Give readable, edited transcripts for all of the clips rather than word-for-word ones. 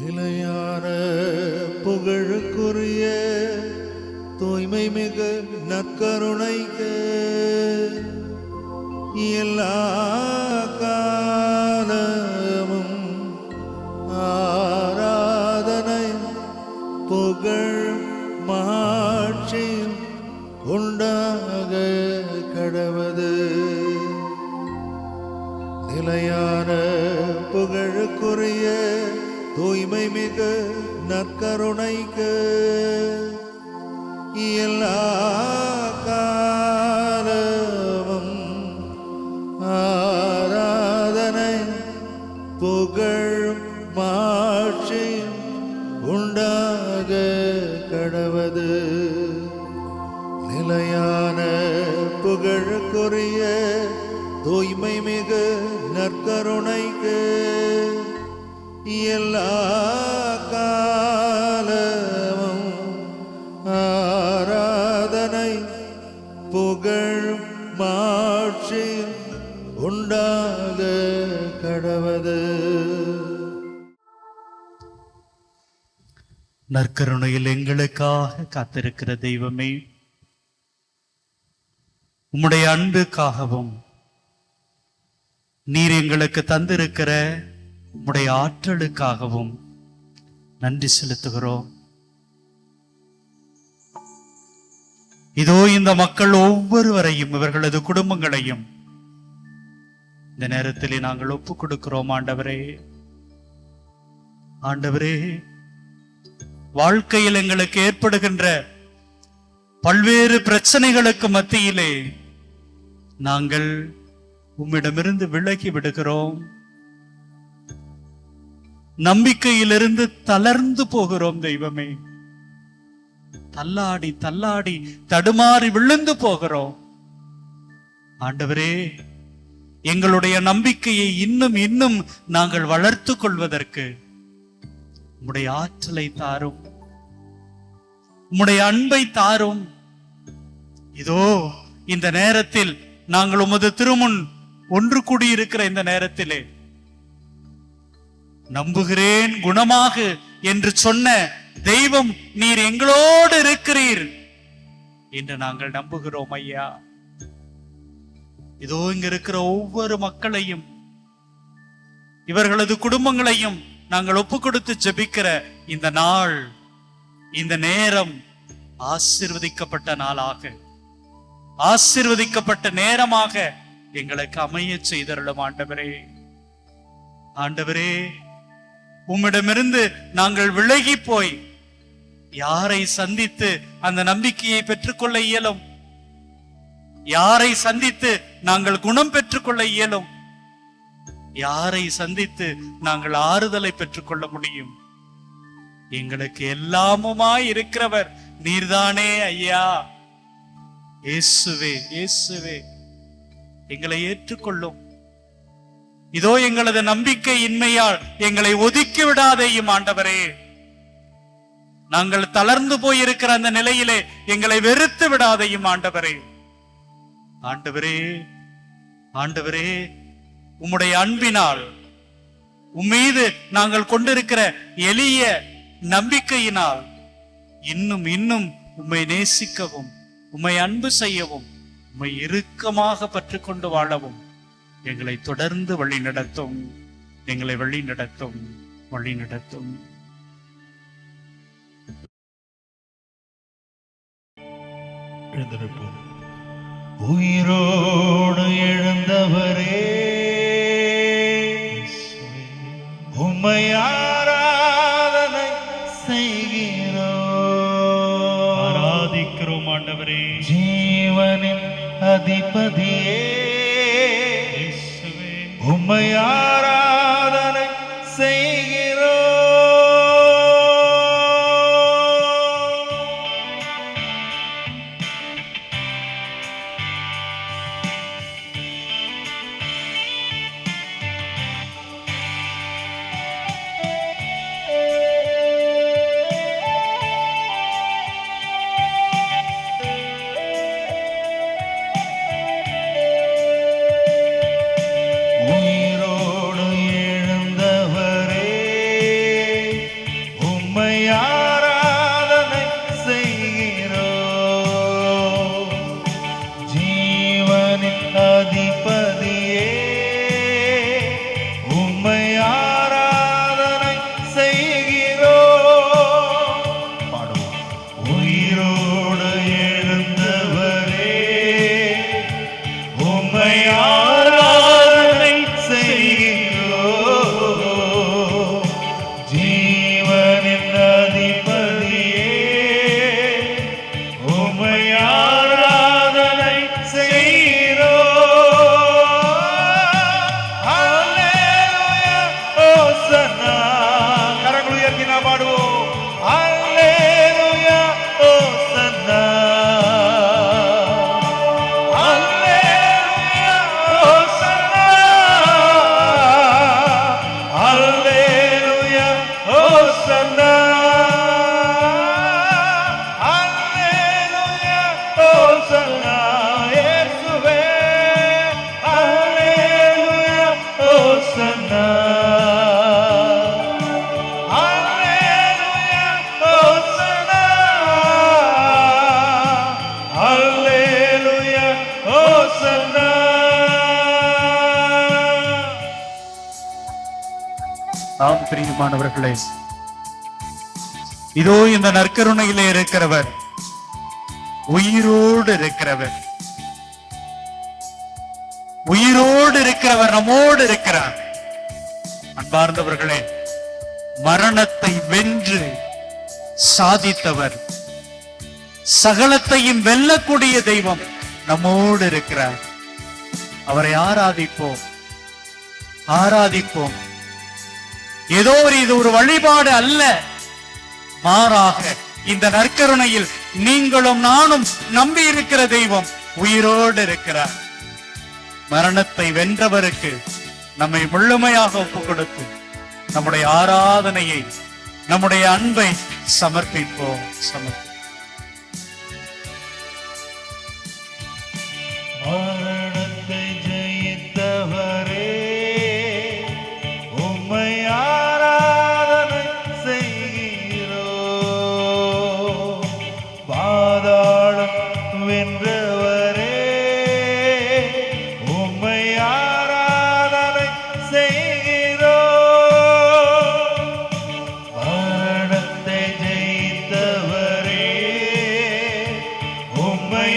நிலையான புகழுக்குரிய தூய்மை மிகு நற்கருணைக்கு எல்லா காலமும் ஆராதனை புகழ் மாட்சியும் உண்டாக கடவது. நிலையான புகழுக்குரிய தூய்மை மிகு நற்கருணைக்கு எல்லா காலமும் ஆராதனை புகழ் மாட்சியும் உண்டாக கடவது. நிலையான புகழுக்குரிய தூய்மை மிகு நற்கருணைக்கு எல்லா காலமும் ஆராதனை புகழ் மாட்சி உண்டாக கடவது. நற்கருணையில் எங்களுக்காக காத்திருக்கிற தெய்வமே, உம்முடைய அன்புக்காகவும் நீர் எங்களுக்கு தந்திருக்கிற உம்முடைய ஆற்றலுக்காகவும் நன்றி செலுத்துகிறோம். இதோ இந்த மக்கள் ஒவ்வொருவரையும் இவர்களது குடும்பங்களையும் இந்த நேரத்திலே நாங்கள் ஒப்புக் கொடுக்கிறோம். ஆண்டவரே, ஆண்டவரே, வாழ்க்கையில் எங்களுக்கு ஏற்படுகின்ற பல்வேறு பிரச்சனைகளுக்கு மத்தியிலே நாங்கள் உம்மிடமிருந்து விலகி விடுகிறோம். நம்பிக்கையிலிருந்து தளர்ந்து போகிறோம். தெய்வமே, தள்ளாடி தள்ளாடி தடுமாறி விழுந்து போகிறோம். ஆண்டவரே, எங்களுடைய நம்பிக்கையை இன்னும் இன்னும் நாங்கள் வளர்த்து கொள்வதற்கு உம்முடைய ஆற்றலை தாரும், உம்முடைய அன்பை தாரும். இதோ இந்த நேரத்தில் நாங்கள் உமது திருமுன் ஒன்று கூடியிருக்கிற இந்த நேரத்திலே நம்புகிறேன் குணமாக என்று சொன்ன தெய்வம் நீர் எங்களோடு இருக்கிறீர் என்று நாங்கள் நம்புகிறோம். ஐயா, இதோ இங்க இருக்கிற ஒவ்வொரு மக்களையும் இவர்களது குடும்பங்களையும் நாங்கள் ஒப்பு கொடுத்து ஜெபிக்கிற இந்த நாள், இந்த நேரம் ஆசீர்வதிக்கப்பட்ட நாளாக, ஆசீர்வதிக்கப்பட்ட நேரமாக எங்களுக்கு அமைய செய்தருளும். ஆண்டவரே, ஆண்டவரே, உம்மிடமிருந்து நாங்கள் விலகி போய் யாரை சந்தித்து அந்த நம்பிக்கையை பெற்றுக்கொள்ள இயலும், யாரை சந்தித்து நாங்கள் குணம் பெற்றுக்கொள்ள இயலும், யாரை சந்தித்து நாங்கள் ஆறுதலை பெற்றுக்கொள்ள முடியும்? எங்களுக்கு எல்லாமுமாய் இருக்கிறவர் நீர்தானே ஐயா. இயேசுவே, இயேசுவே, எங்களை ஏற்றுக்கொள்ளும். இதோ எங்களது நம்பிக்கை இன்மையால் எங்களை ஒதுக்கி விடாதேயும் ஆண்டவரே. நாங்கள் தளர்ந்து போயிருக்கிற அந்த நிலையிலே எங்களை வெறுத்து விடாதேயும் ஆண்டவரே. ஆண்டவரே, ஆண்டவரே, உம்முடைய அன்பினால், உம்மீது நாங்கள் கொண்டிருக்கிற எளிய நம்பிக்கையினால் இன்னும் இன்னும் உம்மை நேசிக்கவும், உம்மை அன்பு செய்யவும், உம்மை இறுக்கமாக பற்றிக்கொண்டு வாழவும் எங்களை தொடர்ந்து வழி நடத்தும், எங்களை வழி நடத்தும், வழி நடத்தும். எழுந்திருப்போம். உயிரோடு எழுந்தவரே, உம்மை ஆராதனை செய்கிறோம், ஆராதிக்கிறோம். ஆண்டவரே, ஜீவனின் அதிபதியே, உம்மை ஆராதனை செய்கிறோம். உயிரோடு ஆம் பிரியமானவர்களே, இதோ இந்த நற்கருணையிலே இருக்கிறவர், உயிரோடு இருக்கிறவர், உயிரோடு இருக்கிறவர் நம்மோடு இருக்கிறார். அன்பார்ந்தவர்களே, மரணத்தை வென்று சாதித்தவர், சகலத்தையும் வெல்லக்கூடிய தெய்வம் நம்மோடு இருக்கிறார். அவரை ஆராதிப்போம், ஆராதிப்போம். ஏதோ இது ஒரு வழிபாடு அல்ல, மாறாக இந்த நற்கருணையில் நீங்களும் நானும் நம்பி இருக்கிற தெய்வம் உயிரோடு இருக்கிறார். மரணத்தை வென்றவருக்கு நம்மை முழுமையாக ஒப்புக் கொடுத்து நம்முடைய ஆராதனையை, நம்முடைய அன்பை சமர்ப்பிப்போம். மரணத்தை ஜெயித்தவரே, உம்மை ஆராதனை செய்கிறோம். பாதாளம் வென்றவரே, உம்மை ஆராதனை செய்கிறோம். மரணத்தை ஜெயித்தவரே, உம்மை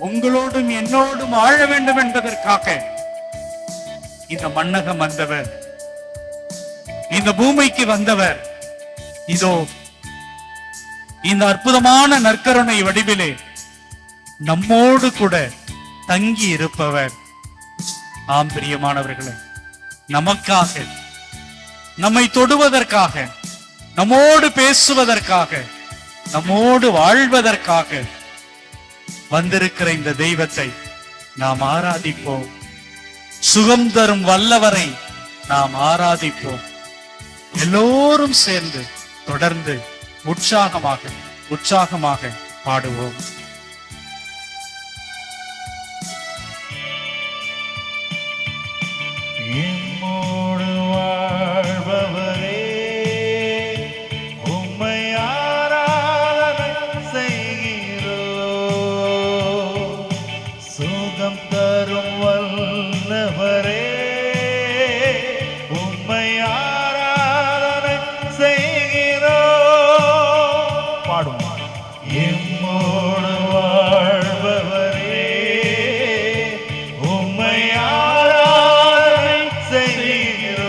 உங்களோடும் என்னோடும் வாழ வேண்டும் என்பதற்காக இந்த மண்ணகம் வந்தவர், இந்த பூமிக்கு வந்தவர். இதோ இந்த அற்புதமான நற்கருணை வடிவிலே நம்மோடு கூட தங்கி இருப்பவர். ஆம் பிரியமானவர்களே, நமக்காக, நம்மை தொடுவதற்காக, நம்மோடு பேசுவதற்காக, நம்மோடு வாழ்வதற்காக வந்திருக்கிற இந்த தெய்வத்தை நாம் ஆராதிப்போம். சுகம் தரும் வல்லவரை நாம் ஆராதிப்போம். எல்லோரும் சேர்ந்து தொடர்ந்து உற்சாகமாக பாடுவோம். எம்மோடு வாழ்பவரே, உம்மை ஆராதனை செய்கிறோம். சுகம் தரும் வல்லவரே, உம்மை ஆராதனை செய்கிறோம். பாடும். எம்மோடு வாழ்பவரே, உம்மை ஆராதனை செய்கிறோம்.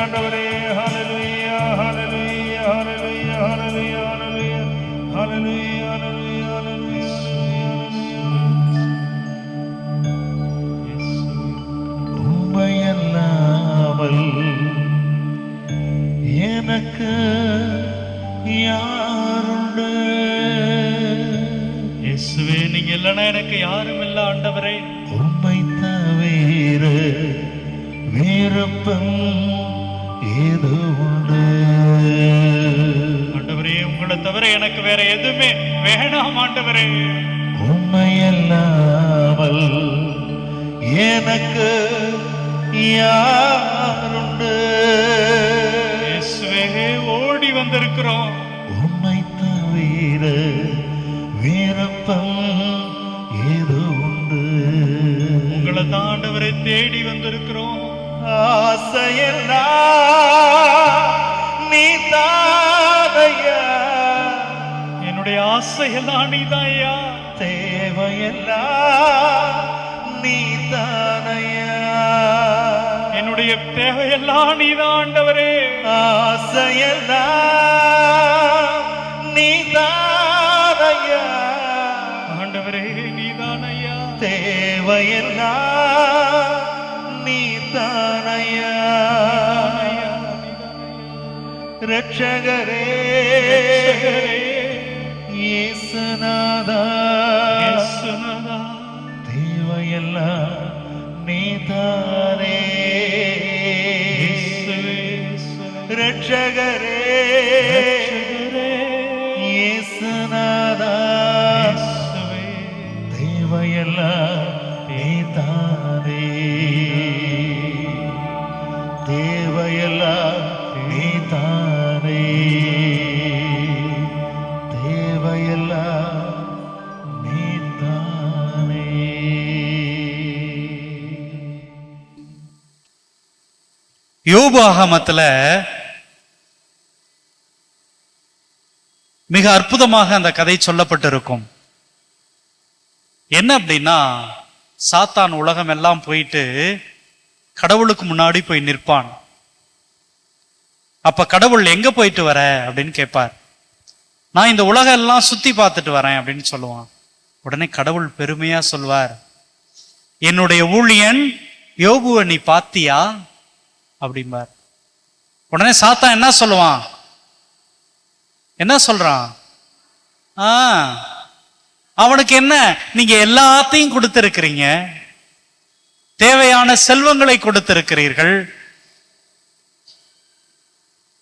ஆண்டவரே. ஹalleluya ஹalleluya ஹalleluya ஹalleluya ஹalleluya ஹalleluya ஹalleluya உம்மையல்லாமல் எனக்கு யாருண்டு? இயேசுவே நீங்க இல்லைன்னா எனக்கு யாரும் இல்லை ஆண்டவரே. உம்மை தவிர விருப்பம் ஏது உண்டு? ஆண்டவரே உங்களை தவிர எனக்கு வேற எதுவுமே வேணாம் ஆண்டவரே. உம்மையல்லாமல் எனக்கு யாருண்டு? இயேசுவே ஓடி வந்திருக்கிறோம். உம்மை தவிர விருப்பம் ஏது உண்டு? உங்களை தான் ஆண்டவரை தேடி வந்திருக்கிறோம். ஆசையெல்லாம் நீதானையா, என்னுடைய ஆசையெல்லாம் நீதான் ஐயா. தேவையெல்லாம் நீதானையா, என்னுடைய தேவையெல்லாம் நீதான் ஆண்டவரே. ஆசையெல்லாம் நீதானையா, ஆண்டவரே நீதான் ஐயா. தேவையெல்லாம் நீதானையா, ரட்சகரே இயேசுநாதா, தேவையெல்லாம் நீதானே. ரட்சகரே இயேசுநாதா, தேவையெல்லாம் நீதானே. தேவையெல்லாம் நீதானே, தேவையெல்லாம் நீதானே. யோபு ஆகமத்துல மிக அற்புதமாக அந்த கதை சொல்லப்பட்டிருக்கும். என்ன அப்படின்னா, சாத்தான் உலகம் எல்லாம் போயிட்டு கடவுளுக்கு முன்னாடி போய் நிற்பான். அப்ப கடவுள் எங்க போயிட்டு வர அப்படின்னு கேட்பார். நான் இந்த உலகம் எல்லாம் சுத்தி பார்த்துட்டு வரேன் அப்படின்னு சொல்லுவான். உடனே கடவுள் பெருமையா சொல்வார், என்னுடைய ஊழியன் யோபுவை நீ பாத்தியா அப்படிம்பார். உடனே சாத்தான் என்ன சொல்லுவான், என்ன சொல்றான், அவனுக்கு என்ன, நீங்க எல்லாத்தையும் கொடுத்திருக்கிறீங்க, தேவையான செல்வங்களை கொடுத்திருக்கிறீர்கள்,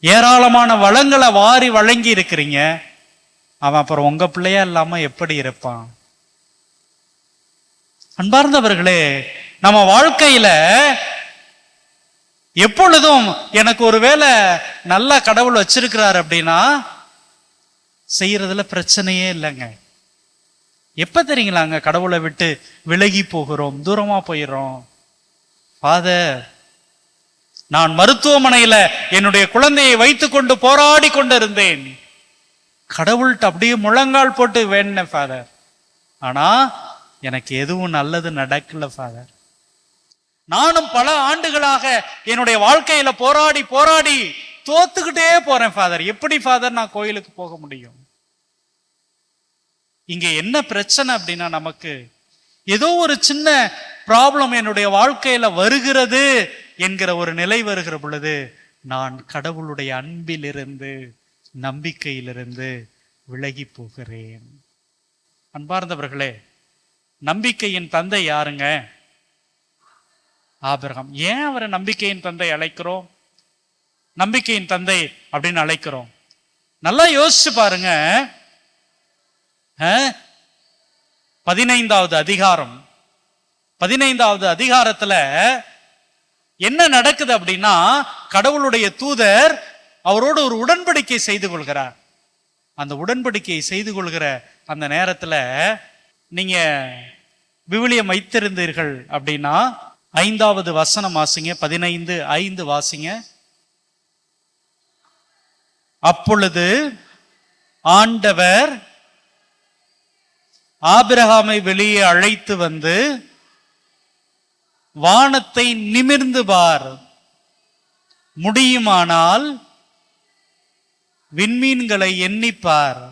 ஏராளமான வளங்களை வாரி வழங்கி இருக்கிறீங்க, அவன் அப்புறம் உங்க பிள்ளையா இல்லாம எப்படி இருப்பான்? அன்பார்ந்தவர்களே, நம்ம வாழ்க்கையில எப்பொழுதும் எனக்கு ஒருவேளை நல்ல கடவுள் வச்சிருக்கிறார் அப்படின்னா செய்யறதுல பிரச்சனையே இல்லைங்க. எப்ப தெரியுங்களாங்க கடவுளை விட்டு விலகி போகிறோம், தூரமா போயிடுறோம். ஃபாதர், நான் மருத்துவமனையில என்னுடைய குழந்தையை வைத்துக் கொண்டு போராடி கொண்டு இருந்தேன். கடவுள்கிட்ட அப்படியே முழங்கால் போட்டு வேண்டேன் ஃபாதர், ஆனா எனக்கு எதுவும் நல்லது நடக்கல ஃபாதர். நானும் பல ஆண்டுகளாக என்னுடைய வாழ்க்கையில போராடி போராடி தோத்துக்கிட்டே போறேன் ஃபாதர். எப்படி ஃபாதர் நான் கோயிலுக்கு போக முடியும்? இங்க என்ன பிரச்சனை அப்படின்னா, நமக்கு ஏதோ ஒரு சின்ன ப்ராப்ளம் என்னுடைய வாழ்க்கையில வருகிறது என்கிற ஒரு நிலை வருகிற பொழுது நான் கடவுளுடைய அன்பிலிருந்து நம்பிக்கையிலிருந்து விலகி போகிறேன். அன்பார்ந்தவர்களே, நம்பிக்கையின் தந்தை யாருங்க? ஆபிரகாம். ஏன் அவரை நம்பிக்கையின் தந்தை அழைக்கிறோம், நம்பிக்கையின் தந்தை அப்படின்னு அழைக்கிறோம்? நல்லா யோசிச்சு பாருங்க. 15வது அதிகாரம், 15வது அதிகாரத்துல என்ன நடக்குது அப்படின்னா, கடவுளுடைய தூதர் அவரோடு ஒரு உடன்படிக்கை செய்து கொள்கிறார். அந்த உடன்படிக்கையை செய்து கொள்கிற அந்த நேரத்துல நீங்க விவிலியம் வைத்திருந்தீர்கள் அப்படின்னா 5வது வசனம் வாசிங்க. 15:5 வாசிங்க. அப்பொழுது ஆண்டவர் ஆபிரகாமை வெளியே அழைத்து வந்து, வானத்தை நிமிர்ந்து பார், முடியுமானால் விண்மீன்களை எண்ணிப்பார்,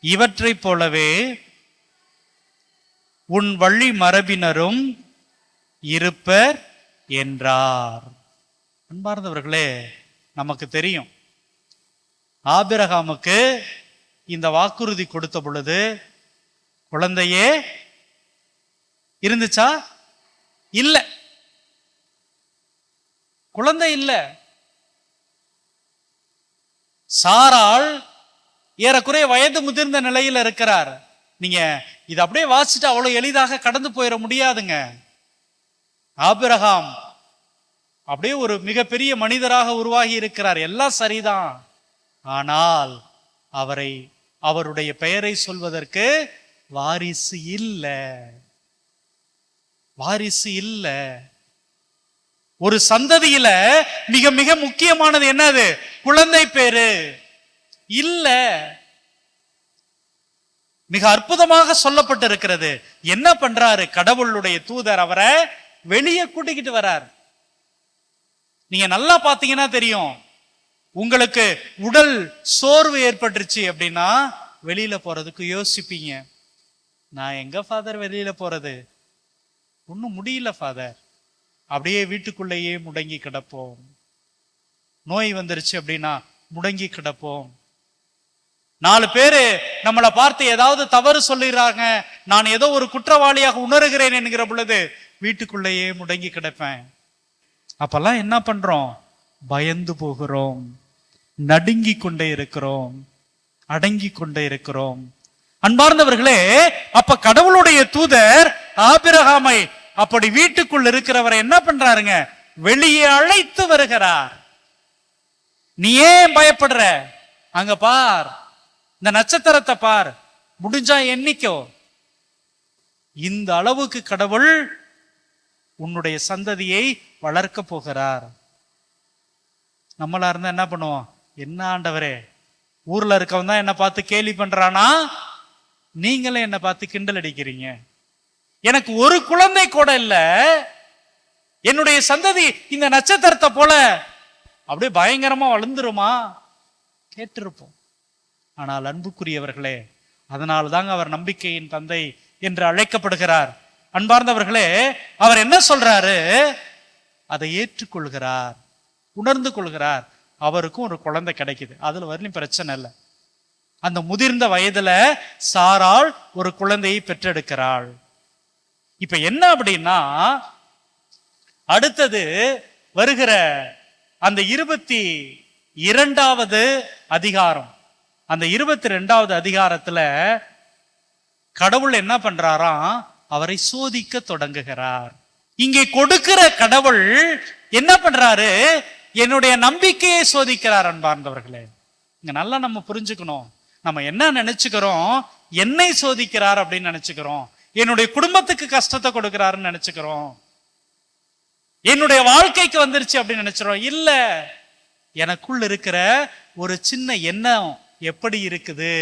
இவற்றைப் போலவே உன் வழி மரபினரும் இருப்பர் என்றார். அன்பார்ந்தவர்களே, நமக்கு தெரியும் ஆபிரகாமுக்கு இந்த வாக்குறுதி கொடுத்த பொழுது குழந்தையே இருந்துச்சா? இல்ல, குழந்தை இல்ல. சாராள் ஏறக்குறைய வயது முதிர்ந்த நிலையில் இருக்கிறார். நீங்க இது அப்படியே வாசிச்சுட்டு அவ்வளவு எளிதாக கடந்து போயிட முடியாதுங்க. ஆபிரகாம் அப்படியே ஒரு மிகப்பெரிய மனிதராக உருவாகி இருக்கிறார், எல்லாம் சரிதான். ஆனால் அவருடைய பெயரை சொல்வதற்கு வாரிசு இல்ல, வாரிசு இல்ல. ஒரு சந்ததியில மிக மிக முக்கியமானது என்னது? குழந்தை பேரு இல்ல. மிக அற்புதமாக சொல்லப்பட்டிருக்கிறது. என்ன பண்றாரு கடவுளுடைய தூதர்? அவரை வெளியே கூட்டிக்கிட்டு வரார். நீங்க நல்லா பாத்தீங்கன்னா தெரியும், உங்களுக்கு உடல் சோர்வு ஏற்பட்டுருச்சு அப்படின்னா வெளியில போறதுக்கு யோசிப்பீங்க. நான் எங்க ஃபாதர் வெளியில போறது? ஒன்னும் முடியல ஃபாதர். அப்படியே வீட்டுக்குள்ளேயே முடங்கி கிடப்போம். நோய் வந்துருச்சு அப்படின்னா முடங்கி கிடப்போம். 4 பேரு நம்மளை பார்த்து ஏதாவது தவறு சொல்லிடுறாங்க, நான் ஏதோ ஒரு குற்றவாளியாக உணர்கிறேன் என்கிற பொழுது வீட்டுக்குள்ளேயே முடங்கி கிடப்பேன். அப்பெல்லாம் என்ன பண்றோம்? பயந்து போகிறோம், நடுங்கி கொண்டே இருக்கிறோம், அடங்கி கொண்டே இருக்கிறோம். அன்பார்ந்தவர்களே, அப்ப கடவுளுடைய தூதர் ஆபிரகாமை அப்படி வீட்டுக்குள் இருக்கிறவரை என்ன பண்றாருங்க? வெளியே அழைத்து வருகிறார். நீ ஏன் பயப்படுற? அங்க பார், இந்த நட்சத்திரத்தை பார், முடிஞ்சா எண்ணிக்கோ. இந்த அளவுக்கு கடவுள் உன்னுடைய சந்ததியை வளர்க்க போகிறார். நம்மளா இருந்தா என்ன பண்ணுவோம்? என்ன ஆண்டவரே, ஊர்ல இருக்கவன் தான் என்ன பார்த்து கேலி பண்றானா, நீங்களே என்ன பார்த்து கிண்டல் அடிக்கிறீங்க. எனக்கு ஒரு குழந்தை கூட இல்ல, என்னுடைய சந்ததி இந்த நட்சத்திரத்தை போல அப்படியே பயங்கரமா வளர்ந்துருமா? கேட்டிருப்போம். ஆனால் அன்புக்குரியவர்களே, அதனால தாங்க அவர் நம்பிக்கையின் தந்தை என்று அழைக்கப்படுகிறார். அன்பார்ந்தவர்களே, அவர் என்ன சொல்றாரு? அதை ஏற்றுக்கொள்கிறார், உணர்ந்து கொள்கிறார். அவருக்கும் ஒரு குழந்தை கிடைக்குது, அதுல வரலையும் பிரச்சனை இல்லை. அந்த முதிர்ந்த வயதுல சாராள் ஒரு குழந்தையை பெற்றெடுக்கிறாள். இப்ப என்ன அப்படின்னா, அடுத்தது வருகிற அந்த 22வது அதிகாரம், அந்த 22வது அதிகாரத்துல கடவுள் என்ன பண்றாராம்? அவரை சோதிக்க தொடங்குகிறார். இங்கே கொடுக்கிற கடவுள் என்ன பண்றாரு? என்னுடைய நம்பிக்கையை சோதிக்கிறார். அன்பார்ந்தவர்களே, இங்க நல்லா நம்ம புரிஞ்சுக்கணும். நம்ம என்ன நினைச்சுக்கிறோம்? என்னை சோதிக்கிறார் அப்படின்னு நினைச்சுக்கிறோம். என்னுடைய குடும்பத்துக்கு கஷ்டத்தை கொடுக்கிறாருன்னு நினைச்சுக்கிறோம். என்னுடைய வாழ்க்கைக்கு வந்துருச்சு அப்படின்னு நினைச்சிரோம். இல்ல, எனக்குள் இருக்கிற ஒரு சின்ன எண்ணம் எப்படி இருக்குது?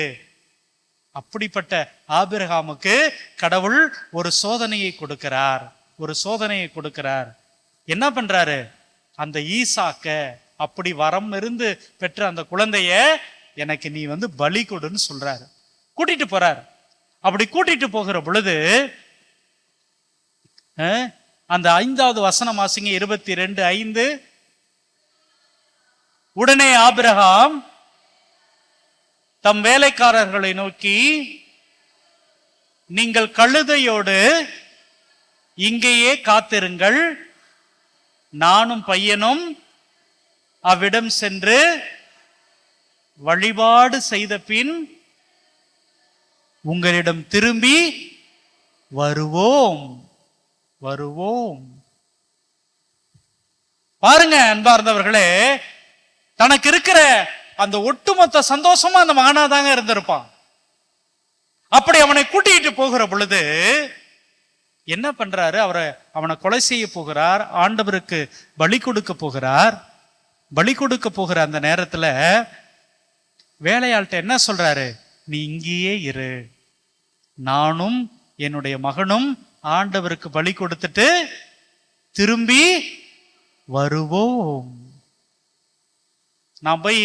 அப்படிப்பட்ட ஆபிரகாமுக்கு கடவுள் ஒரு சோதனையை கொடுக்கிறார், ஒரு சோதனையை கொடுக்கிறார். என்ன பண்றாரு? அந்த ஈசாக்க, அப்படி வரம் இருந்து பெற்ற அந்த குழந்தைய எனக்கு நீ பலி கொடுன்னு சொல்றாரு. கூட்டிட்டு போறாரு. அப்படி கூட்டிட்டு போகிற பொழுது அந்த 5வது வசனம் வாசிங்க, 22:5. உடனே ஆபிரகாம் தம் வேலைக்காரர்களை நோக்கி, நீங்கள் கழுதையோடு இங்கேயே காத்திருங்கள், நானும் பையனும் அவ்விடம் சென்று வழிபாடு செய்த பின் உங்களிடம் திரும்பி வருவோம். பாருங்க அன்பார்ந்தவர்களே, தனக்கு இருக்கிற அந்த ஒட்டுமொத்த சந்தோஷமா அந்த மகனாதாங்க இருந்திருப்பான். அப்படி அவனை கூட்டிட்டு போகிற பொழுது என்ன பண்றாரு? அவனை கொலை செய்ய போகிறார், ஆண்டவருக்கு பலி கொடுக்க போகிறார். பலி கொடுக்க போகிற அந்த நேரத்துல வேலையாள்கிட்ட என்ன சொல்றாரு? நீ இங்கேயே இரு, நானும் என்னுடைய மகனும் ஆண்டவருக்கு பலி கொடுத்துட்டு திரும்பி வருவோம். நான் போய்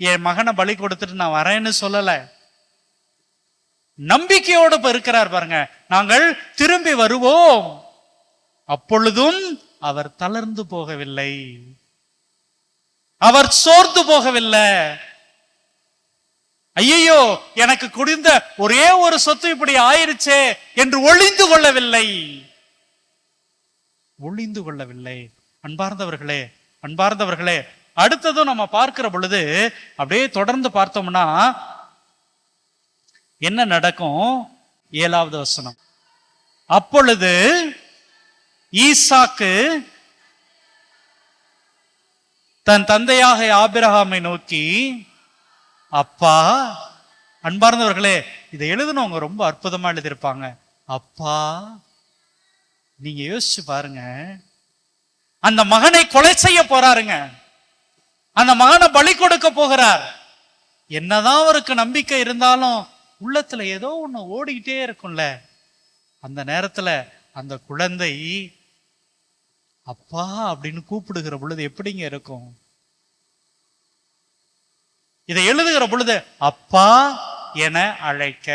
என் மகனை பலி கொடுத்துட்டு நான் வரேன்னு சொல்லல. நம்பிக்கையோடு இருக்கிறார் பாருங்க. நாங்கள் திரும்பி வருவோம். அப்பொழுதும் அவர் தளர்ந்து போகவில்லை, அவர் சோர்ந்து போகவில்லை. ஐயோ எனக்கு குடிந்த ஒரே ஒரு சொத்து இப்படி ஆயிருச்சே என்று ஒளிந்து கொள்ளவில்லை, ஒளிந்து கொள்ளவில்லை. அன்பார்ந்தவர்களே, அன்பார்ந்தவர்களே, அடுத்ததும் நம்ம பார்க்கிற பொழுது அப்படியே தொடர்ந்து பார்த்தோம்னா என்ன நடக்கும்? 7வது வசனம். அப்பொழுது ஈசாக்கு தன் தந்தையாக ஆபிரகாமை நோக்கி, அப்பா. அன்பார்ந்தவர்களே, இதை எழுதுனவங்க ரொம்ப அற்புதமா எழுதியிருப்பாங்க. அப்பா, நீங்க யோசிச்சு பாருங்க. அந்த மகனை கொலை செய்ய போறாருங்க, அந்த மகனை பலி கொடுக்க போகிறார். என்னதான் அவருக்கு நம்பிக்கை இருந்தாலும் உள்ளத்துல ஏதோ ஒண்ணு ஓடிக்கிட்டே இருக்கும்ல. அந்த நேரத்துல அந்த குழந்தை அப்பா அப்படின்னு கூப்பிடுகிற பொழுது எப்படிங்க இருக்கும்? இதை எழுதுகிற பொழுது அப்பா என அழைக்க,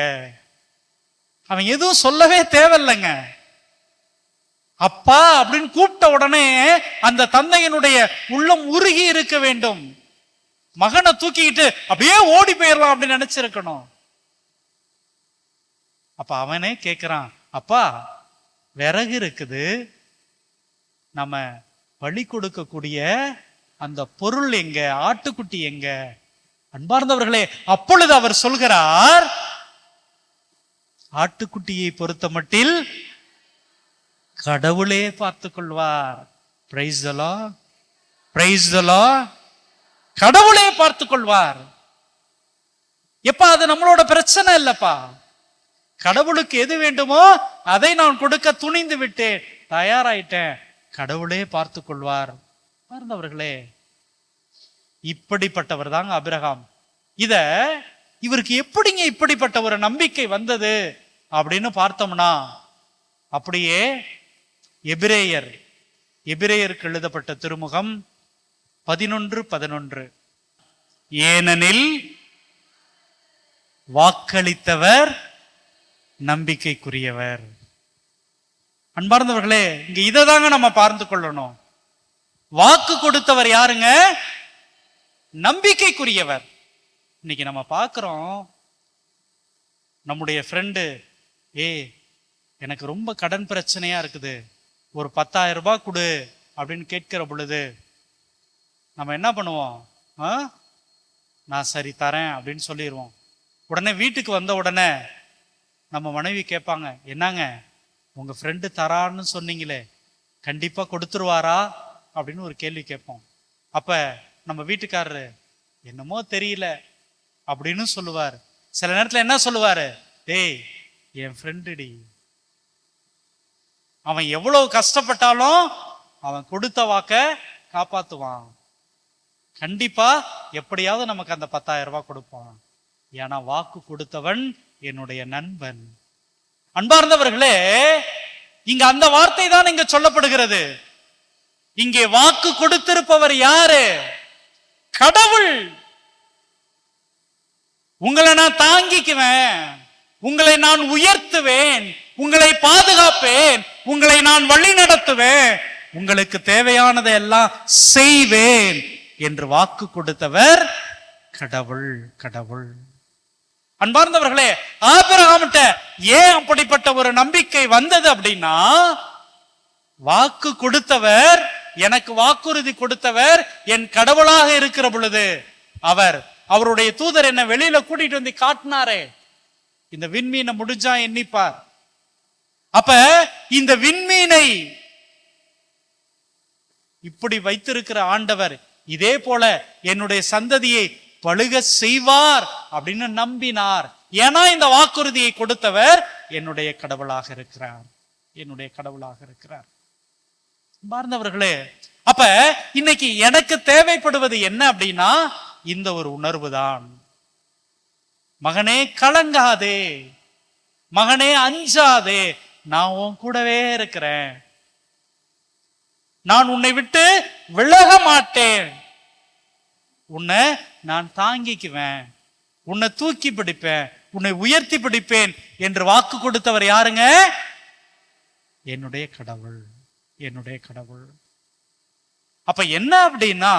அவன் எதுவும் சொல்லவே தேவையில்லைங்க. அப்பா அப்படின்னு கூப்பிட்ட உடனே அந்த தந்தையினுடைய உள்ளம் உருகி இருக்க வேண்டும். மகனை தூக்கிக்கிட்டு அப்படியே ஓடி போயிடலாம் அப்படின்னு நினைச்சிருக்கணும். அப்ப அவனே கேட்கிறான், அப்பா விறகு இருக்குது, நம்ம பலி கொடுக்கக்கூடிய அந்த பொருள் எங்க, ஆட்டுக்குட்டி எங்க? அன்பார்ந்தவர்களே, அப்பொழுது அவர் சொல்கிறார், ஆட்டுக்குட்டியை பொறுத்த மட்டில் கடவுளே பார்த்துக் கொள்வார். Praise the Lord, praise the Lord. கடவுளே பார்த்துக் கொள்வார். எப்பா அது நம்மளோட பிரச்சனை இல்லப்பா. கடவுளுக்கு எது வேண்டுமோ அதை நான் கொடுக்க துணிந்து விட்டேன், தயாராயிட்டேன். கடவுளே பார்த்து கொள்வார். பார்ந்தவர்களே, இப்படிப்பட்டவர் தாங்க ஆபிரகாம். இவருக்கு எப்படிங்க இப்படிப்பட்ட ஒரு நம்பிக்கை வந்தது அப்படின்னு பார்த்தோம்னா, அப்படியே எபிரேயருக்கு எழுதப்பட்ட திருமுகம் 11:11, ஏனெனில் வாக்களித்தவர் நம்பிக்கைக்குரியவர். அன்பார்ந்தவர்களே, இங்க இதை தாங்க நம்ம பார்த்து கொள்ளணும். வாக்கு கொடுத்தவர் யாருங்க? நம்பிக்கைக்குரியவர். இன்னைக்கு நம்ம பார்க்கிறோம், நம்முடைய ஃப்ரெண்டு, எனக்கு ரொம்ப கடன் பிரச்சனையா இருக்குது, ஒரு 10,000 ரூபாய் கொடு அப்படின்னு கேட்கிற பொழுது நம்ம என்ன பண்ணுவோம்? நான் சரி தரேன் அப்படின்னு சொல்லிடுவோம். உடனே வீட்டுக்கு வந்த உடனே நம்ம மனைவி கேட்பாங்க, என்னங்க உங்க ஃப்ரெண்டு தரான்னு சொன்னீங்களே, கண்டிப்பா கொடுத்துருவாரா அப்படின்னு ஒரு கேள்வி கேட்போம். அப்ப நம்ம வீட்டுக்காரரு என்னமோ தெரியல அப்படின்னு சொல்லுவார். சில நேரத்துல என்ன சொல்லுவாரு? டேய், என் ஃப்ரெண்டுடி, அவன் எவ்வளவு கஷ்டப்பட்டாலும் அவன் கொடுத்த வாக்க காப்பாத்துவான், கண்டிப்பா எப்படியாவது நமக்கு அந்த 10,000 ரூபாய் கொடுப்பான், ஏன்னா வாக்கு கொடுத்தவன் என்னுடைய நண்பன். அன்பார்ந்தவர்களே, இங்க அந்த வார்த்தை தான் இங்க சொல்லப்படுகிறது. இங்கே வாக்கு கொடுத்திருப்பவர் யாரு? கடவுள். உங்களை நான் தாங்கிக்குவேன், உங்களை நான் உயர்த்துவேன், உங்களை பாதுகாப்பேன், உங்களை நான் வழி நடத்துவேன், உங்களுக்கு தேவையானதை எல்லாம் செய்வேன் என்று வாக்கு கொடுத்தவர் கடவுள். கடவுள். அன்பார்ந்தவர்களே, ஆபிரகாம்கிட்ட ஏன் அப்படிப்பட்ட ஒரு நம்பிக்கை வந்தது அப்படின்னா, வாக்கு கொடுத்தவர், எனக்கு வாக்குறுதி கொடுத்தவர் என் கடவுளாக இருக்கிற பொழுது அவருடைய தூதர் என்ன வெளியில கூட்டிட்டு வந்து காட்டினாரே, இந்த விண்மீனை முடிஞ்சா எண்ணிப்பார். அப்ப இந்த விண்மீனை இப்படி வைத்திருக்கிற ஆண்டவர் இதே போல என்னுடைய சந்ததியை பழுக செய்வார் அப்படின்னு நம்பினார். ஏன்னா இந்த வாக்குறுதியை கொடுத்தவர் என்னுடைய கடவுளாக இருக்கிறார், என்னுடைய கடவுளாக இருக்கிறார். பார்ந்தவர்களே, அப்ப இன்னைக்கு எனக்கு தேவைப்படுவது என்ன அப்படின்னா, இந்த ஒரு உணர்வு தான். மகனே கலங்காதே, மகனே அஞ்சாதே, நான் உன் கூடவே இருக்கிறேன், நான் உன்னை விட்டு விலக மாட்டேன், உன்னை நான் தாங்கிக்குவேன், உன்னை தூக்கி பிடிப்பேன், உன்னை உயர்த்தி பிடிப்பேன் என்று வாக்கு கொடுத்தவர் யாருங்க? என்னுடைய கடவுள், என்னுடைய கடவுள். அப்ப என்ன அப்படின்னா,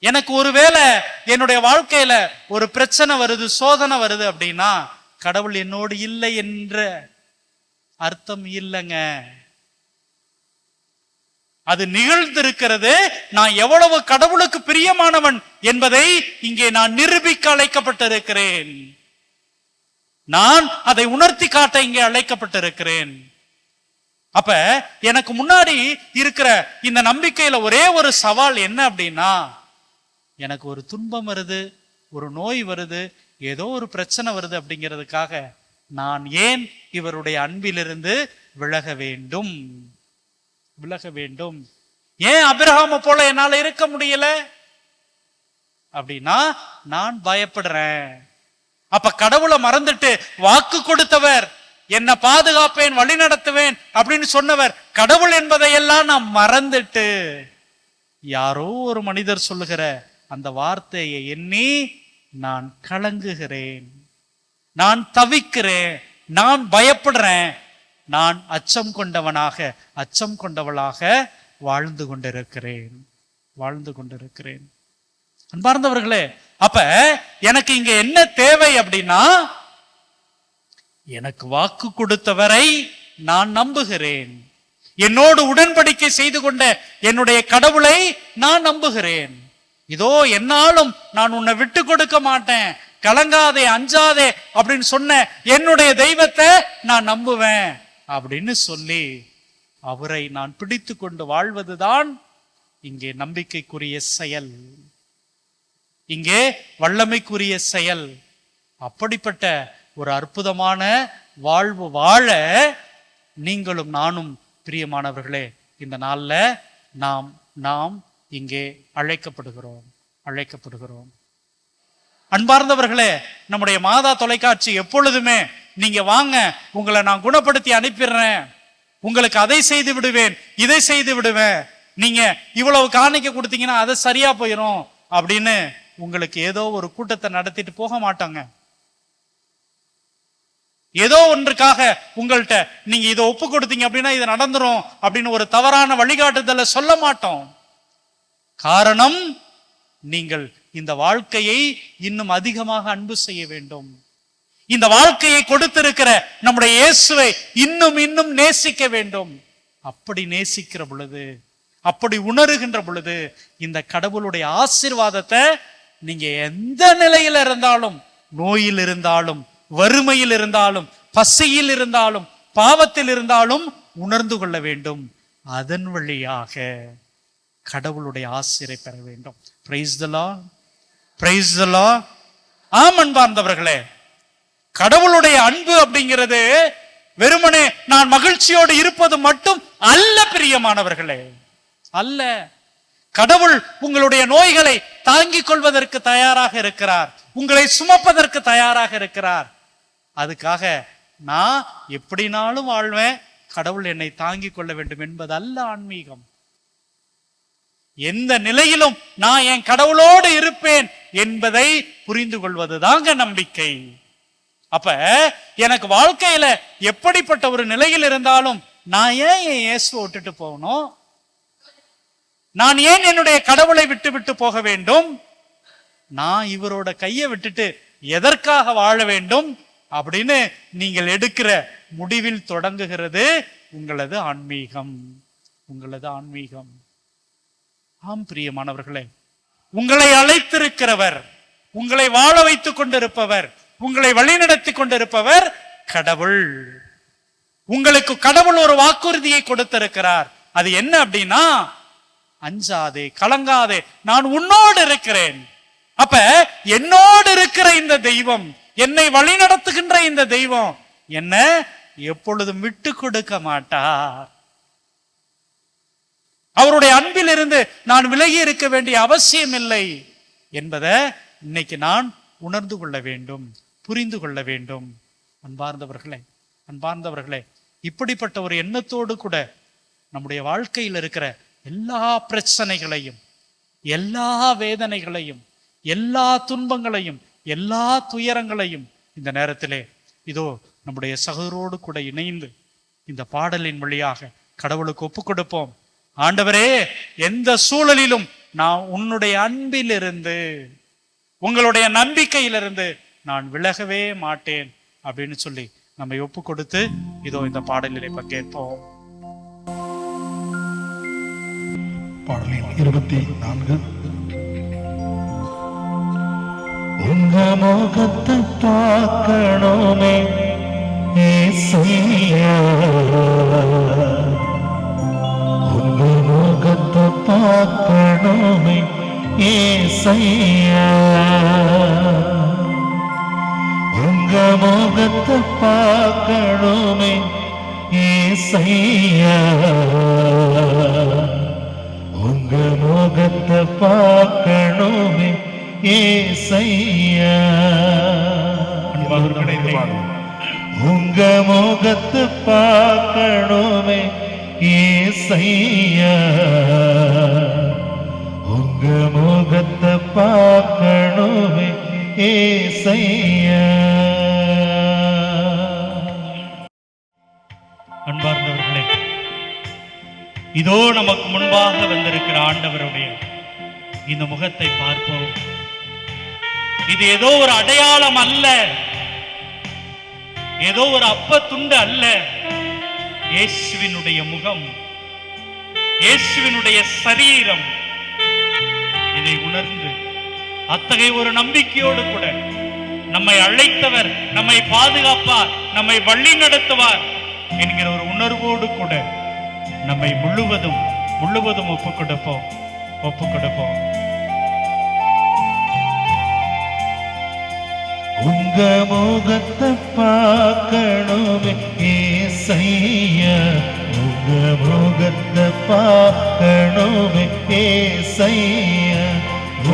எனக்கு ஒருவேளை என்னுடைய வாழ்க்கையில ஒரு பிரச்சனை வருது, சோதனை வருது அப்படின்னா கடவுள் என்னோடு இல்லை என்ற அர்த்தம் இல்லைங்க. அது நிகழ்ந்திருக்கிறது. நான் எவ்வளவு கடவுளுக்கு பிரியமானவன் என்பதை இங்கே நான் நிரூபிக்க அழைக்கப்பட்டிருக்கிறேன். நான் அதை உணர்த்தி காட்ட இங்கே அழைக்கப்பட்டிருக்கிறேன். அப்ப எனக்கு முன்னாடி இருக்கிற இந்த நம்பிக்கையில ஒரே ஒரு சவால் என்ன அப்படின்னா, எனக்கு ஒரு துன்பம் வருது, ஒரு நோய் வருது, ஏதோ ஒரு பிரச்சனை வருது அப்படிங்கிறதுக்காக நான் ஏன் இவருடைய அன்பிலிருந்து விலக வேண்டும்? விலக வேண்டும். ஏன் ஆபிரகாமை போல என்னால இருக்க முடியல அப்படின்னா நான் பயப்படுறேன். அப்ப கடவுளை மறந்துட்டு வாக்கு கொடுத்தவர், என்ன பாதுகாப்பேன், வழி நடத்துவேன் அப்படின்னு சொன்னவர், கடவுள் என்பதையெல்லாம் நான் மறந்துட்டு யாரோ ஒரு மனிதர் சொல்லுகிற அந்த வார்த்தையை எண்ணி நான் கலங்குகிறேன், நான் தவிக்கிறேன், நான் பயப்படுறேன், நான் அச்சம் கொண்டவனாக, அச்சம் கொண்டவளாக வாழ்ந்து கொண்டிருக்கிறேன். அன்பார்ந்தவர்களே, அப்ப எனக்கு இங்க என்ன தேவை அப்படின்னா, எனக்கு வாக்கு கொடுத்தவரை நான் நம்புகிறேன், என்னோடு உடன்படிக்கை செய்து கொண்ட என்னுடைய கடவுளை நான் நம்புகிறேன். இதோ என்னாலும் நான் உன்னை விட்டு கொடுக்க மாட்டேன், கலங்காதே, அஞ்சாதே அப்படின்னு சொன்ன என்னுடைய தெய்வத்தை நான் நம்புவேன் அப்படின்னு சொல்லி அவரை நான் பிடித்து கொண்டு வாழ்வதுதான் இங்கே நம்பிக்கைக்குரிய செயல், இங்கே வல்லமைக்குரிய செயல். அப்படிப்பட்ட ஒரு அற்புதமான வாழ்வு வாழ நீங்களும் நானும் பிரியமானவர்களே இந்த நாள்ல நாம் இங்கே அழைக்கப்படுகிறோம். அன்பார்ந்தவர்களே, நம்முடைய மாதா தொலைக்காட்சி எப்பொழுதுமே நீங்க வாங்க, உங்களை நான் குணப்படுத்தி அனுப்பிடுறேன், உங்களுக்கு அதை செய்து விடுவேன், இதை செய்து விடுவேன், நீங்க இவ்வளவு காணிக்க கொடுத்தீங்கன்னா அது சரியா போயிடும் அப்படின்னு உங்களுக்கு ஏதோ ஒரு கூட்டத்தை நடத்திட்டு போக மாட்டாங்க. ஏதோ ஒன்றுக்காக உங்கள்கிட்ட நீங்க இதை ஒப்பு கொடுத்தீங்க அப்படின்னா இது நடந்துரும் அப்படின்னு ஒரு தவறான வழிகாட்டுதலை சொல்ல மாட்டோம். காரணம், நீங்கள் இந்த வாழ்க்கையை இன்னும் அதிகமாக அன்பு செய்ய வேண்டும். இந்த வாழ்க்கையை கொடுத்திருக்கிற நம்முடைய இயேசுவை இன்னும் நேசிக்க வேண்டும். அப்படி நேசிக்கிற பொழுது, அப்படி உணர்கின்ற பொழுது இந்த கடவுளுடைய ஆசீர்வாதத்தை நீங்க எந்த நிலையில் இருந்தாலும், நோயில் இருந்தாலும், வறுமையில் இருந்தாலும், பசியில் இருந்தாலும், பாவத்தில் இருந்தாலும் உணர்ந்து கொள்ள வேண்டும். அதன் வழியாக கடவுளுடைய ஆசீரை பெற வேண்டும். Praise the Lord, praise the Lord. ஆம் அன்பார்ந்தவர்களே, கடவுளுடைய அன்பு அப்படிங்கிறது வெறுமனே நான் மகிழ்ச்சியோடு இருப்பது மட்டும் அல்ல பிரியமானவர்களே, அல்ல. கடவுள் உங்களுடைய நோய்களை தாங்கிக் கொள்வதற்கு தயாராக இருக்கிறார், உங்களை சுமப்பதற்கு தயாராக இருக்கிறார். அதுக்காக நான் எப்படினாலும் வாழ்வேன், கடவுள் என்னை தாங்கிக் கொள்ள வேண்டும் என்பது அல்ல ஆன்மீகம். எந்த நிலையிலும் நான் என் கடவுளோடு இருப்பேன் என்பதை புரிந்து கொள்வது தாங்க நம்பிக்கை. அப்ப எனக்கு வாழ்க்கையில எப்படிப்பட்ட ஒரு நிலையில் இருந்தாலும் நான் ஏன் என் இயேசுவை விட்டுட்டு போகணும்? நான் ஏன் என்னுடைய கடவுளை விட்டு போக வேண்டும்? நான் இவரோட கையை விட்டுட்டு எதற்காக வாழ வேண்டும் அப்படின்னு நீங்கள் எடுக்கிற முடிவில் தொடங்குகிறது உங்களது ஆன்மீகம், உங்களது ஆன்மீகம். ஆம் பிரியமானவர்களே, உங்களை அழைத்திருக்கிறவர், உங்களை வாழ வைத்துக் கொண்டிருப்பவர், உங்களை வழிநடத்தி கொண்டிருப்பவர் கடவுள். உங்களுக்கு கடவுள் ஒரு வாக்குறுதியை கொடுத்திருக்கிறார். அது என்ன அப்படின்னா, அஞ்சாதே, கலங்காதே, நான் உன்னோடு இருக்கிறேன். அப்ப என்னோடு இருக்கிற இந்த தெய்வம், என்னை வழி நடத்துகின்ற இந்த தெய்வம் என்ன எப்பொழுதும் விட்டு கொடுக்க மாட்டார். அவருடைய அன்பில் இருந்து நான் விலகி இருக்க வேண்டிய அவசியம் இல்லை என்பதை இன்னைக்கு நான் உணர்ந்து கொள்ள வேண்டும், புரிந்து கொள்ள வேண்டும். அன்பார்ந்தவர்களே, இப்படிப்பட்ட ஒரு எண்ணத்தோடு கூட நம்முடைய வாழ்க்கையில் இருக்கிற எல்லா பிரச்சனைகளையும், எல்லா வேதனைகளையும், எல்லா துன்பங்களையும், எல்லா துயரங்களையும் இந்த நேரத்திலே இதோ நம்முடைய சகோதரோடு கூட இணைந்து இந்த பாடலின் வழியாக கடவுளுக்கு ஒப்பு கொடுப்போம். ஆண்டவரே, எந்த சூழலிலும் நான் உன்னுடைய அன்பிலிருந்து, உங்களுடைய நம்பிக்கையிலிருந்து நான் விலகவே மாட்டேன் அப்படின்னு சொல்லி நம்மை ஒப்பு கொடுத்து இதோ இந்த பாடலிலே பங்கேற்போம். பாடலின் 24. உங்க முகத்தை பார்க்கணுமே ஏசையா, உங்க முகத்தை பார்க்கணுமே ஏசையா, உங்க முகத்தை பார்க்கணுமே ஏசையா, உங்க முகத்தை பார்க்கணுமே ஏசையா. உங்க முகத்தை பார்க்கணுமே ஏசையா, உங்க முகத்தை பார்க்கணுமே ஏசையா. அன்பார்ந்தவர்களே, இதோ நமக்கு முன்பாக வந்திருக்கிற ஆண்டவருடைய இந்த முகத்தை பார்ப்போம். இது ஏதோ ஒரு அடையாளம் அல்ல, ஏதோ ஒரு அப்ப துண்டு அல்ல. இயேசுவினுடைய முகம், இயேசுவினுடைய சரீரம். இதை உணர்ந்து அத்தகைய ஒரு நம்பிக்கையோடு கூட நம்மை அழைத்தவர் நம்மை பாதுகாப்பார், நம்மை வழி நடத்துவார் என்கிற ஒரு உணர்வோடு கூட நம்மை முழுவதும் ஒப்புக் கொடுப்போம். உங்க முகத்தை பார்க்கணுமே ஏசையா, உங்க முகத்தை பார்க்கணுமே ஏசையா,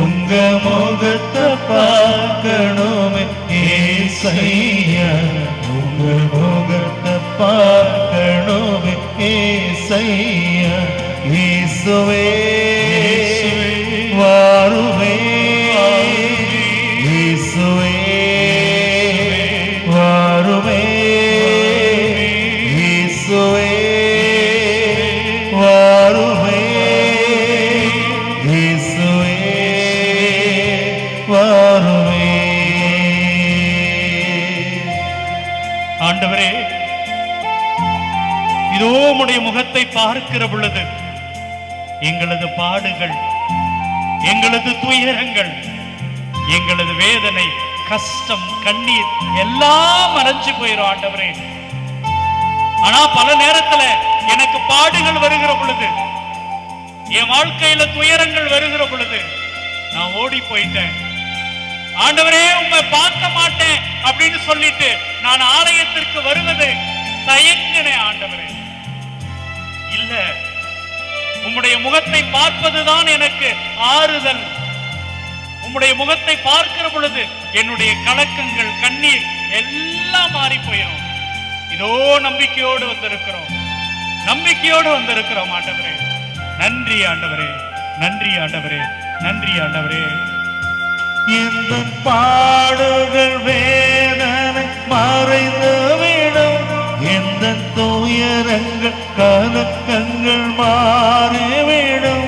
உங்க முகத்தை பார்க்கணுமே ஏசையா, உங்க முகத்தை பார்க்கணுமே ஏசையா. இயேசுவே வாருமே, இயேசுவே வாருமே, இயேசுவே வாருமே, இயேசுவே வாருமே. ஆண்டவரே, இதோ உம்முடைய முகத்தை பார்க்கிற பொழுது எங்களது பாடுகள், எங்களது துயரங்கள், எங்களது வேதனை, கஷ்டம், கண்ணீர் எல்லாம் மறைஞ்சு போயிடும் ஆண்டவரே. ஆனா பல நேரத்துல எனக்கு பாடுகள் வருகிற பொழுது, என் வாழ்க்கையில துயரங்கள் வருகிற பொழுது நான் ஓடி போயிட்டேன். ஆண்டவரே, உம்மை பார்க்க மாட்டேன் அப்படின்னு சொல்லிட்டு நான் ஆலயத்திற்கு வருவது தயங்கினேன். ஆண்டவரே, இல்ல, உம்முடைய முகத்தை பார்ப்பதுதான் எனக்கு ஆறுதல். உம்முடைய முகத்தை பார்க்கிற பொழுது என்னுடைய கலக்கங்கள், கண்ணீர் எல்லாம் மாறி போயிடும். இதோ நம்பிக்கையோடு வந்திருக்கிறோம் ஆண்டவரே. நன்றி ஆண்டவரே, நன்றி ஆண்டவரே, நன்றி ஆண்டவரே. இந்த பாடுகள் வேதனை மறைந்து விடும், எந்த துயரங்கள் கலக்கங்கள் மாறிவிடும்.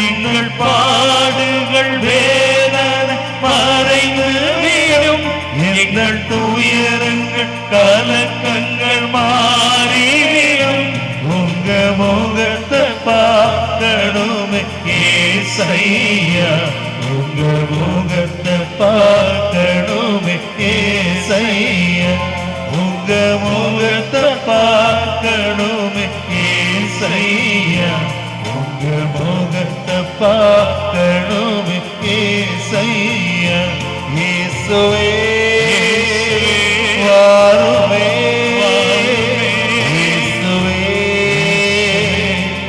எங்கள் பாடுகள் வேதனை மறைந்து விடும், எங்கள் துயரங்கள் கலக்கங்கள் மாறிவிடும். உங்க முகத்தை பார்க்கணுமே ஏசையா, உங்க முகத்தை பார்க்கணுமே ஏசையா, உங்க முகத்தை பார்க்கணுமே ஏசையா, உங்க முகத்தை பார்க்கணுமே ஏசையா. இயேசுவே வாருமே, இயேசுவே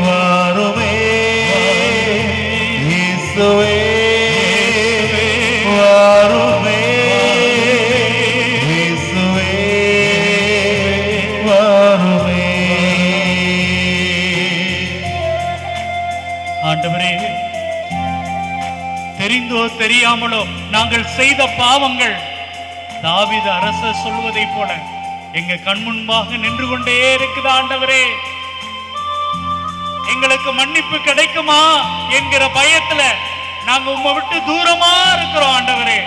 வாருமே, இயேசுவே வாருமே, இயேசுவே வாருமே. ஆண்டவரே, தெரிந்தோ தெரியாமலோ நாங்கள் செய்த பாவங்கள் தாவீது அரசர் சொல்வதை போல எங்க கண் முன்பாக நின்று கொண்டே இருக்குது. ஆண்டவரே, எங்களுக்கு மன்னிப்பு கிடைக்குமா என்கிற பயத்துல நாங்க உம்மை விட்டு தூரமா இருக்கிறோம். ஆண்டவரே,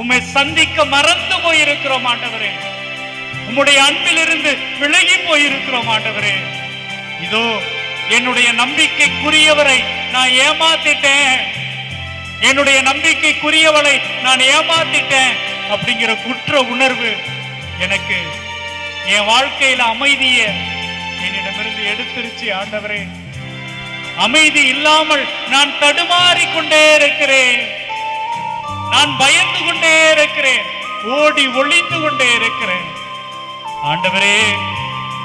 உம்மை சந்திக்க மறந்து போயிருக்கிறோம். ஆண்டவரே, உம்முடைய அன்பிலிருந்து விலகி போயிருக்கிறோம். ஆண்டவரே, இதோ என்னுடைய நம்பிக்கைக்குரியவரை நான் ஏமாத்திட்டேன், என்னுடைய நம்பிக்கைக்குரியவளை நான் ஏமாத்திட்டேன் அப்படிங்கிற குற்ற உணர்வு எனக்கு என் வாழ்க்கையில அமைதியை என்னிடமிருந்து எடுத்துருச்சு. ஆண்டவரே, அமைதி இல்லாமல் நான் தடுமாறி கொண்டே இருக்கிறேன், நான் பயந்து கொண்டே இருக்கிறேன், ஓடி ஒளிந்து கொண்டே இருக்கிறேன். ஆண்டவரே,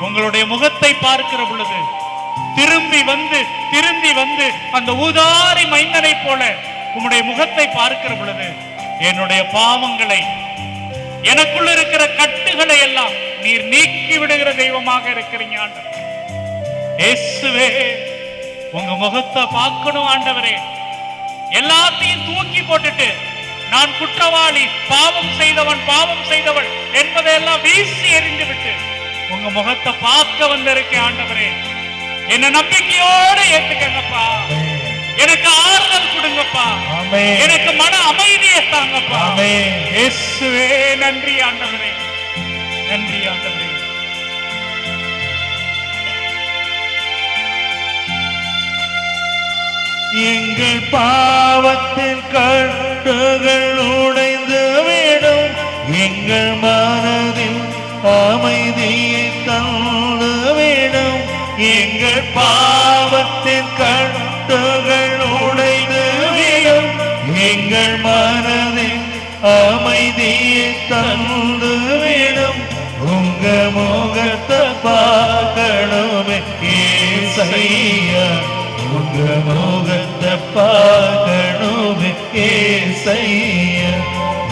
உங்களுடைய முகத்தை பார்க்கிற பொழுது திரும்பி வந்து அந்த ஊதாரி மைந்தனை போல உம்முடைய முகத்தை பார்க்கிற பொழுது என்னுடைய பாவங்களை, எனக்குள்ள இருக்கிற கட்டுகளை எல்லாம் நீர் நீக்கி விடுகிற தெய்வமாக இருக்கிறீங்க. ஆண்டவரே, இயேசுவே, உங்க முகத்தை பார்க்கணும். ஆண்டவரே, எல்லாத்தையும் தூக்கி போட்டுட்டு நான் குற்றவாளி, பாவம் செய்தவள் என்பதையெல்லாம் வீசி எறிந்து விட்டு உங்க முகத்தை பார்க்க வந்திருக்கேன். ஆண்டவரே, என்ன நம்பிக்கையோடு ஏத்துக்கங்கப்பா, எனக்கு ஆறுதல் கொடுங்கப்பா, எனக்கு மன அமைதியை தாங்கப்பா. இயேசுவே, நன்றி ஆண்டவரே, நன்றி ஆண்டவரே. எங்கள் பாவத்தின் கட்டுகள் உடைந்து விடும், எங்கள் மனதில் அமைதியை தந்து விடும். எங்கள் பாவத்தின் கட்டுகள் உடைந்து விடும், எங்கள் மனதில் அமைதியை தந்து விடும். உங்க முகத்தை பார்க்கணுமே ஏசையா, உங்க முகத்தை பார்க்கணுமே ஏசையா,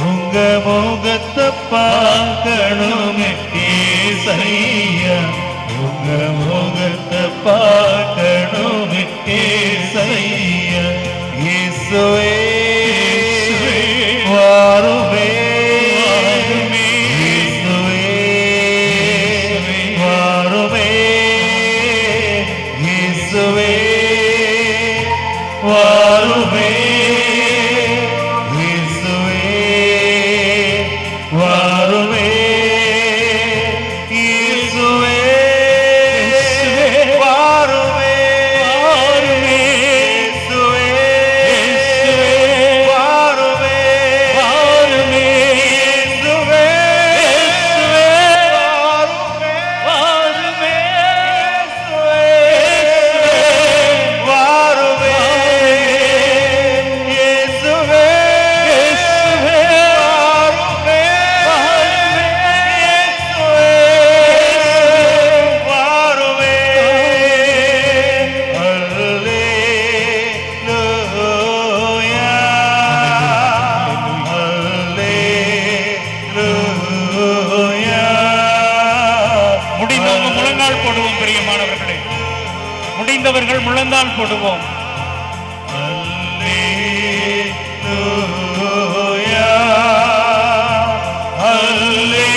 உங்க முகத்தை பார்க்கணுமே ஏசையா, உங்க முகத்தை பார்க்கணுமே ஏசையா. இயேசுவே வாருமே, இயேசுவே வாருமே, இயேசுவே வாருமே, இயேசுவே வாருமே, இயேசுவே வாருமே, இயேசுவே வாருமே, இயேசுவே வாருமே, வாருமே, இயேசுவே வாருமே, அல்லேலூயா, அல்லேலூயா. முடிந்தவங்க முழங்கால் போடுவோம். பிரியமானவர்களே, முடிந்தவர்கள் முழந்தால் போடுவோம். அல்லேலூயா, அல்லேலூயா,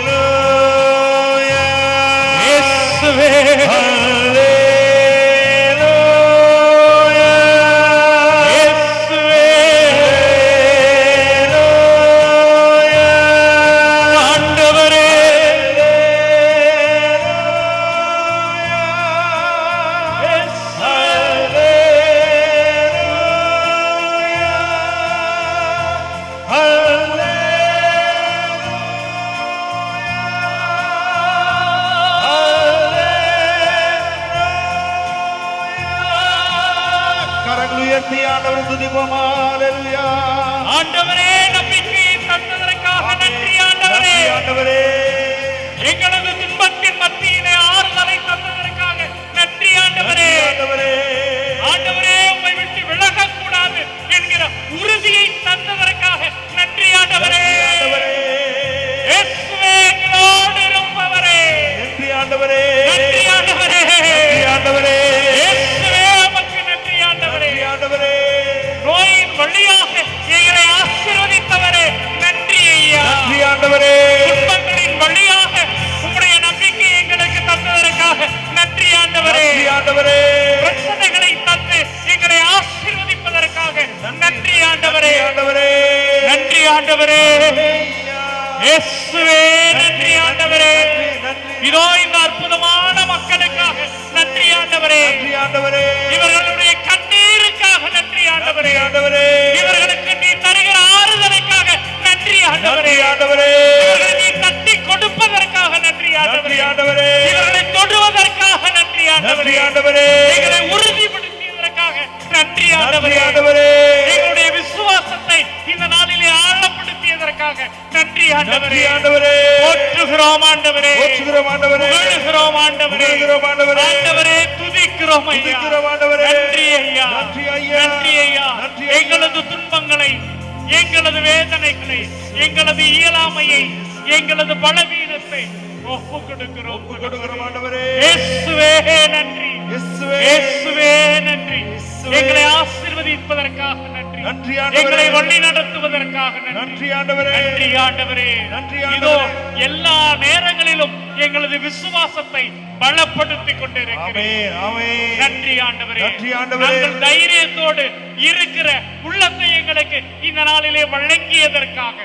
அல்லேலூயா, இயேசுவே, அல்லேலூயா, இயேசுவே, அல்லேலூயா, ஆண்டவரே, கரங்கள் உயர்த்தி ஆண்டவர் துதிப்போம். ஹல்லேலூயா. ஆண்டவரே, நம்பிக்கையை தந்ததற்காக நன்றி. ஆண்டவரே, நன்றி ஆண்டவரே. எங்களது துன்பத்தின் மத்தியிலே ஆறுதலை தந்ததற்காக நன்றி. ஆண்டவரே, ஆண்டவரே. ஆண்டவரே, உம்மை விட்டு விலகக்கூடாது என்கிற உறுதியை தந்ததற்காக நன்றி. ஆண்டவரே, ஆண்டவரே. இயேசுவே, எங்களோடு ஆண்டவரே. துன்பங்களின் வழியாக உம்முடைய நம்பிக்கை எங்களுக்கு தந்ததற்காக நன்றி ஆண்டவரே. நன்றி ஆண்டவரே. பிரச்சனைகளை தந்து எங்களை ஆசீர்வதிப்பதற்காக நன்றி ஆண்டவரே. ஆண்டவரே. நன்றி ஆண்டவரே. இயேசுவே நன்றி ஆண்டவரே. இதோ இந்த அற்புதமான மக்களுக்காக நன்றி ஆண்டவரே. நன்றி ஆண்டவரே. இவர்களுடைய கண்ணீருக்காக நன்றி ஆண்டவரே. ஆண்டவரே. இவர்களுக்கு நீ தருகிற ஆறுதலுக்காக நன்றி ஆண்டவரே. ஆண்டவரே. இவர்களை நீ தட்டி கொடுப்பதற்காக நன்றி ஆண்டவரே. ஆண்டவரே. இவர்களை தொடுவதற்காக நன்றி ஆண்டவரே. ஆண்டவரே. எங்களை உறுதிப்படுத்தியதற்காக நன்றி ஆண்டவரே. ஆண்டவரே. எங்களுடைய விசுவாசத்தை இந்த நாளிலே ஆழப்படுத்தியதற்காக நன்றி ஆண்டவரே. ஆண்டவரே. போற்றுகிறோம் ஆண்டவரே. போற்றுகிறோம் ஆண்டவரே. புகழுகிறோம் ஆண்டவரே. புகழுகிறோம் ஆண்டவரே. ஆண்டவரே துதிக்கிறோம் ஐயா. துதிக்கிறோம் ஆண்டவரே. நன்றி ஐயா. நன்றி ஐயா. நன்றி ஐயா. நன்றி ஐயா. எங்களது துன்பங்களை, எங்களது வேதனைகளை, எங்களது இயலாமையை, எங்களது பலவீனத்தை ஒப்பு கொடுக்கிறோம். கொடுக்கிறோம் ஆண்டவரே. இயேசுவே நன்றி. இயேசுவே. இயேசுவே நன்றி. இயேசுவே. எங்களை ஆசீர்வதிப்பதற்காக நன்றி. நன்றி ஆண்டவரே. எங்களை வழி நடத்துவதற்காக நன்றி. நன்றி ஆண்டவரே. நன்றி ஆண்டவரே. நன்றி இதோ ஆண்டவரே. எல்லா நேரங்களிலும் எங்களது விசுவாசத்தை பலப்படுத்திக் கொண்டிருக்கிறேன். ஆமென். ஆமென். நன்றி ஆண்டவரே. நன்றி ஆண்டவரே. நாங்கள் தைரியத்தோடு இருக்கிற உள்ளத்தை எங்களுக்கு இந்த நாளிலே வழங்கியதற்காக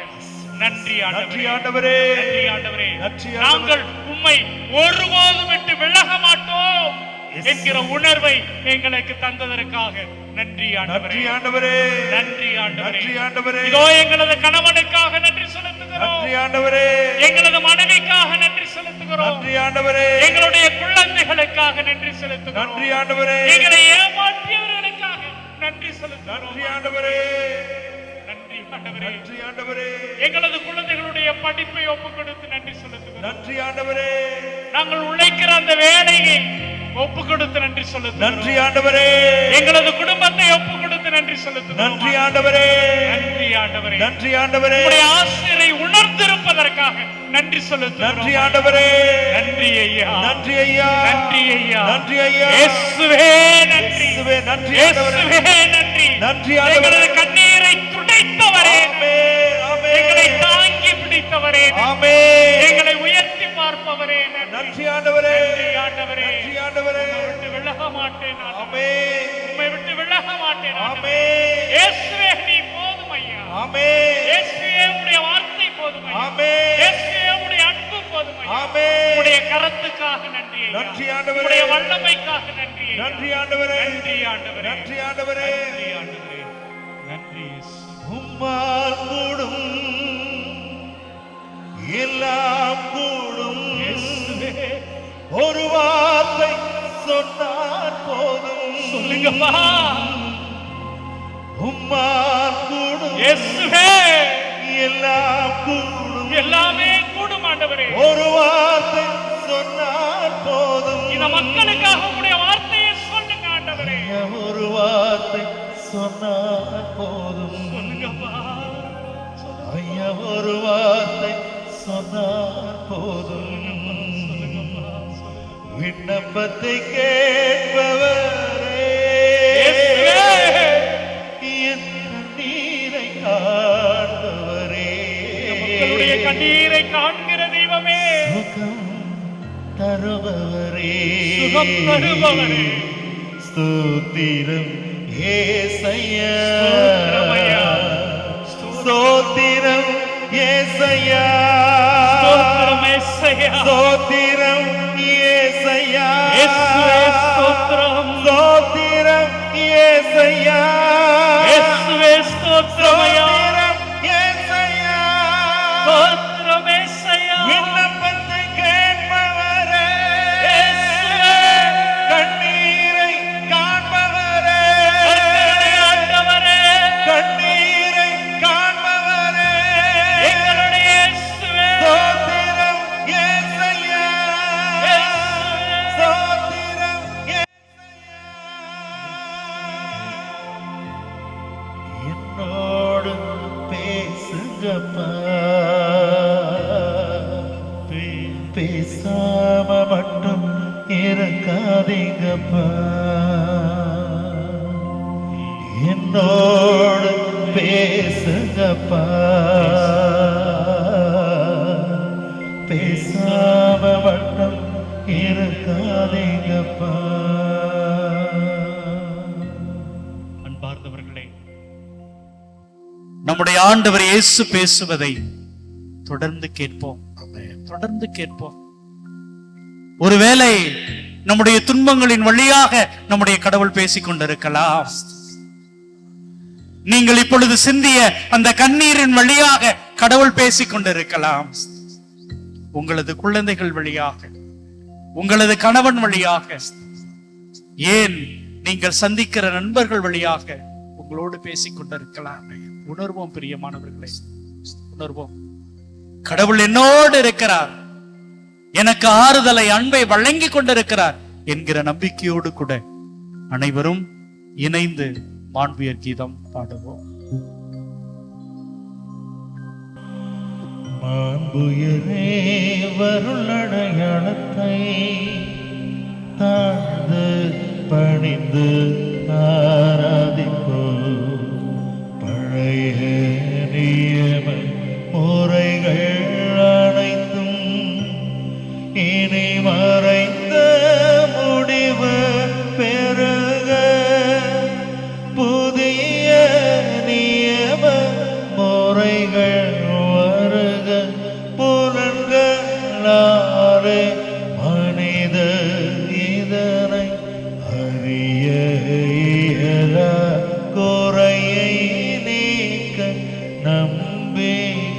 நன்றி நன்றி ஆண்டவரே. ஆண்டவரே. நன்றி ஆண்டவரே. நன்றி ஆண்டவரே. நாங்கள் உம்மை ஒருபோதும் விட்டு விலக மாட்டோம் என்கிற உணர்வை எங்களுக்கு தந்ததற்காக நன்றி ஆண்டவரே. நன்றி ஆண்டவரே. நன்றி ஆண்டவரே. நன்றி ஆண்டவரே. இதோ எங்களது கணவனுக்காக நன்றி செலுத்துகிறோம். நன்றி ஆண்டவரே. எங்களது மனைவிக்காக நன்றி செலுத்துகிறோம். நன்றி ஆண்டவரே. எங்களுடைய குழந்தைகளுக்காக நன்றி செலுத்துகிறோம். நன்றி ஆண்டவரே. எங்களை ஏமாற்றியவர்களுக்காக நன்றி செலுத்துகிறோம். நன்றி ஆண்டவரே. நன்றி ஆண்டவரே. நன்றி ஆண்டவரே. எங்களது குழந்தைகளுடைய படிப்பை ஒப்புக் கொடுத்து நன்றி செலுத்துகிறோம். நன்றி ஆண்டவரே. நாங்கள் உழைக்கிற அந்த வேலையை ஒப்பு கொடுத்து நன்றி செலுத்துகிறோம். நன்றி ஆண்டவரே. எங்களது குடும்பத்தை ஒப்பு கொடுத்து நன்றி செலுத்துகிறோம். நன்றி ஆண்டவரே. நன்றி ஆண்டவரே. நன்றி ஆண்டவரே. உம்முடைய ஆசிரியரை உணர்ந்திருப்பதற்காக நன்றி செலுத்துகிறோம். நன்றி ஆண்டவரே. நன்றி ஐயா. நன்றி ஐயா. நன்றி ஐயா. நன்றி ஐயா. இயேசுவே நன்றி. இயேசுவே நன்றி ஆண்டவரே. இயேசுவே நன்றி. நன்றி ஆண்டவரே. எங்களது கண்ணீரை துடைத்தவரே. ஆமென். ஆமென். எங்களை தாங்கி பிடித்தவரே. ஆமென். எங்களை உயர்த்தி பார்ப்பவரே. நன்றி ஆண்டவரே. நன்றி ஆண்டவரே. நன்றி ஆண்டவரே. உம்மை விட்டு விலக மாட்டேன் ஆண்டவரே. ஆமென். உம்மை விட்டு விலக மாட்டேன் ஆண்டவரே. ஆமென். இயேசுவே நீ போதும் ஐயா. ஆமென். இயேசுவே உம்முடைய வார்த்தை போதும் ஐயா. ஆமென். இயேசுவே உம்முடைய அன்பு போதும் ஐயா. ஆமென். உம்முடைய கரத்துக்காக நன்றி ஐயா. நன்றி ஆண்டவரே. உம்முடைய வல்லமைக்காக நன்றி ஐயா. நன்றி ஆண்டவரே. நன்றி ஆண்டவரே. நன்றி ஆண்டவரே. நன்றி ஆண்டவரே. நன்றி இயேசு. உம்மால் கூடும் எல்லாம் கூடும். இயேசுவே ஒரு வார்த்தை சொன்னால் போதும். சொல்லுங்கப்பா. உம்மால் கூடும் இயேசுவே எல்லாம் கூடும். எல்லாமே கூடும் ஆண்டவரே. ஒரு வார்த்தை சொன்னால் போதும். இந்த மக்களுக்காக உம்முடைய வார்த்தையை சொல்லுங்க ஆண்டவரே. ஒரு வார்த்தை சொன்னால் போதும். சொல்லுங்கப்பா. ஐயா ஒரு வார்த்தை சொன்னால் போதும். விண்ணப்பத்தை கேட்பவரே. இயேசுவே. என் கண்ணீரை காண்பவரே. மக்களுடைய கண்ணீரை காண்கிற தெய்வமே. சுகம் தருபவரே. சுகம் தருபவரே. ஸ்தோத்திரம் ஏசையா. ஸ்தோத்திரம் ஐயா. ஸ்தோத்திரம் ஏசையா. ஸ்தோத்திரம் ஏசையா. ஸ்தோத்திரம் ஏசையா. இயேசுவே ஸ்தோத்திரம். ஸ்தோத்திரம் ஏசையா. இயேசுவே ஸ்தோத்திரம் ஐயா. ஸ்தோத்திரம் ஏசையா. ஸ்தோத்திரம் ஏசையா. விண்ணப்பத்தை கேட்பவரே. இயேசுவே. கண்ணீரை காண்பவரே. எங்களுடைய ஆண்டவரே. கண்ணீரை காண்பவரே. எங்களுடைய இயேசுவே. ஸ்தோத்திரம் ஏசையா. இயேசுவே. ஸ்தோத்திரம் ஏசையா. என்னோடு பேசுங்கப்பா. பேசாம மட்டும் இருக்காதீங்கப்பா. என்னோடு பேசுங்கப்பா. அன்பார்ந்தவர்களே, நம்முடைய ஆண்டவர் இயேசு பேசுவதை தொடர்ந்து கேட்போம். தொடர்ந்து கேட்போம். ஒருவேளை நம்முடைய துன்பங்களின் வழியாக நம்முடைய கடவுள் பேசிக் கொண்டிருக்கலாம். நீங்கள் இப்பொழுது சிந்திய அந்த கண்ணீரின் வழியாக கடவுள் பேசிக் கொண்டிருக்கலாம். உங்களது குழந்தைகள் வழியாக, உங்களது கணவன் வழியாக, ஏன் நீங்கள் சந்திக்கிற நண்பர்கள் வழியாக உங்களோடு பேசிக் கொண்டிருக்கலாம். உணர்வோம் பிரியமானவர்களே, உணர்வோம். கடவுள் என்னோடு இருக்கிறார், எனக்கு ஆறுதலை அன்பை வழங்கி கொண்டிருக்கிறார் என்கிற நம்பிக்கையோடு கூட அனைவரும் இணைந்து மாண்புயர் கீதம் பாடுவோம். மாண்புயரே வருளடையாளத்தை தாழ்ந்து பணிந்து ஆராதிப்போம். பழைய நியம முறைகள் அனைத்தும் இனி மறைந்த முடிவு பெருக புதிய நியம முறைகள் வருக. புலன்களாலே மனித இதனை அறிய இயலா குறையை நீக்க நம்பிக்கையின்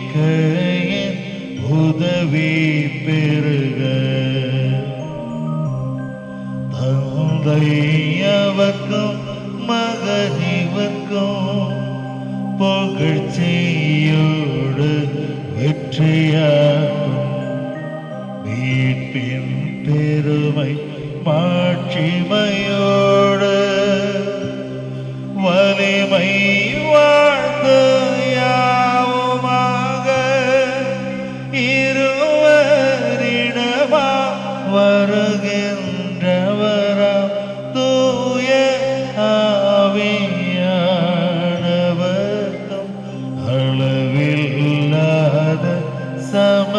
உதவி பெருக. தந்தையவர்க்கும் மகனிவர்க்கும் புகழ்ச்சியோடு வெற்றியாகும் மீட்பின் பெருமை மாட்சிமையோடு வலிமை வாழ்ந்து யாவுமாக இருவரிடமா வருகின்றவரா தூய ஆவியானவர்க்கும் அளவில்லாத சம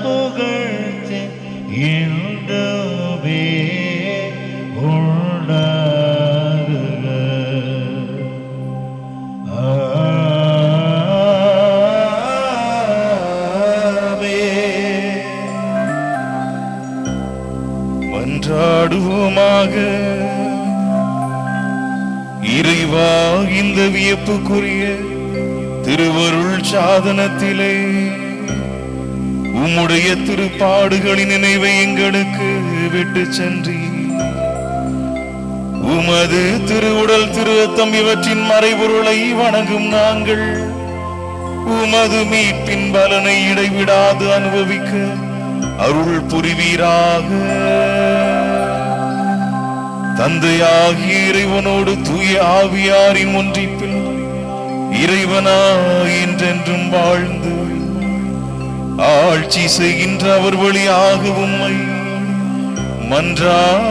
புகழ்ச்சி இன்றுமே உண்டாகுக. ஆமென். மன்றாடுவோமாக. இறைவா, இந்த வியப்புக்குரிய திருவருள் சாதனத்திலே உம்முடைய திருப்பாடுகளின் நினைவை எங்களுக்கு விட்டு சென்றி உமது திருவுடல் திருரத்தம் இவற்றின் மறைபொருளை வணங்கும் நாங்கள் உமது மீட்பின் பலனை இடைவிடாது அனுபவிக்க அருள் புரிவீராக. தந்தையாகிய இறைவனோடு தூய ஆவியாரின் ஒன்றிப்பில் இறைவனாய் என்றென்றும் வாழ்ந்து ஆட்சி செய்கின்ற அவர் வழியாக உம்மை மன்றாடுகின்றோம்.